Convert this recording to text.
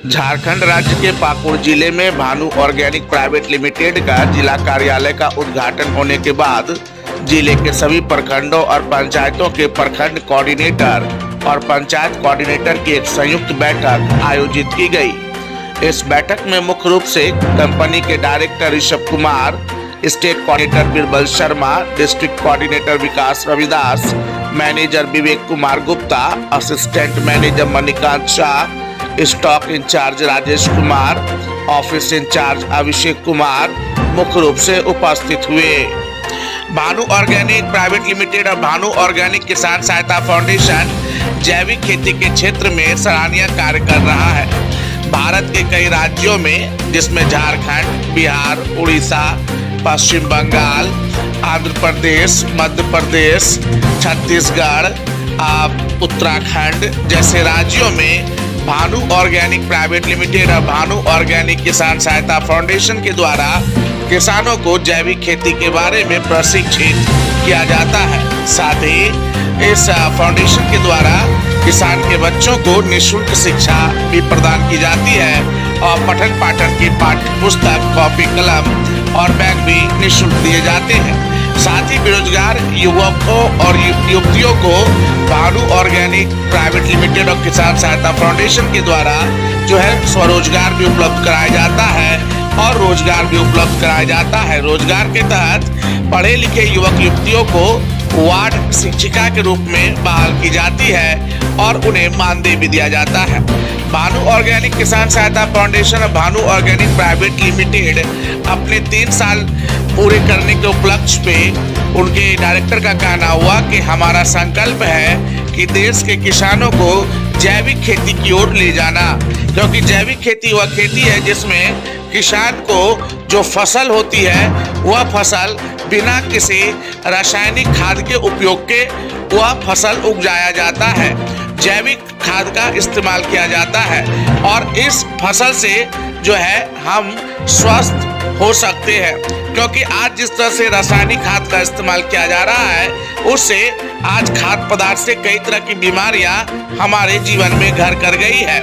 झारखंड राज्य के पाकुड़ जिले में भानु ऑर्गेनिक प्राइवेट लिमिटेड का जिला कार्यालय का उद्घाटन होने के बाद जिले के सभी प्रखंडों और पंचायतों के प्रखंड कोऑर्डिनेटर और पंचायत कोऑर्डिनेटर की एक संयुक्त बैठक आयोजित की गई। इस बैठक में मुख्य रूप से कंपनी के director Rishabh Kumar, state coordinator Birbal Sharma, district coordinator Vikas Ravidas, manager Vivek Kumar Gupta, assistant manager Manikant Shah, stock incharge Rajesh Kumar, office incharge Abhishek Kumar मुख्य रूप से उपस्थित हुए। भानु ऑर्गेनिक प्राइवेट लिमिटेड और भानु ऑर्गेनिक किसान सहायता फाउंडेशन जैविक खेती के क्षेत्र में सराहनीय कार्य कर रहा है। भारत के कई राज्यों में जिसमें झारखंड, बिहार, उड़ीसा, पश्चिम बंगाल, आंध्र प्रदेश, मध्य प्रदेश, छत्तीसगढ़, उत्तराखंड जैसे राज्यों में भानु ऑर्गेनिक प्राइवेट लिमिटेड और भानु ऑर्गेनिक किसान सहायता फाउंडेशन के द्वारा किसानों को जैविक खेती के बारे में प्रशिक्षित किया जाता है। साथ ही इस फाउंडेशन के द्वारा किसान के बच्चों को निःशुल्क शिक्षा भी प्रदान की जाती है और पठन पाठन की पाठ्य पुस्तक, कॉपी, कलम और बैग भी निःशुल्क दिए जाते हैं। साथ ही बेरोजगार युवकों और युवतियों को भानु ऑर्गेनिक प्राइवेट लिमिटेड और किसान सहायता फाउंडेशन के द्वारा जो है स्वरोजगार भी उपलब्ध कराया जाता है और रोजगार भी उपलब्ध कराया जाता है। रोजगार के तहत पढ़े लिखे युवक युवतियों को वार्ड शिक्षिका के रूप में बहाल की जाती है और उन्हें मानदेय भी दिया जाता है। भानु ऑर्गेनिक किसान सहायता फाउंडेशन और भानु ऑर्गेनिक प्राइवेट लिमिटेड अपने 3 साल पूरे करने के उपलक्ष्य पे उनके डायरेक्टर का कहना हुआ कि हमारा संकल्प है कि देश के किसानों को जैविक खेती की ओर ले जाना, क्योंकि जैविक खेती वह खेती है जिसमें किसान को जो फसल होती है वह फसल बिना किसी रासायनिक खाद के उपयोग के वह फसल उगाया जाता है। जैविक खाद का इस्तेमाल किया जाता है और इस फसल से जो है हम स्वस्थ हो सकते हैं, क्योंकि आज जिस तरह से रासायनिक खाद का इस्तेमाल किया जा रहा है उससे आज खाद्य पदार्थ से कई तरह की बीमारियां हमारे जीवन में घर कर गई है।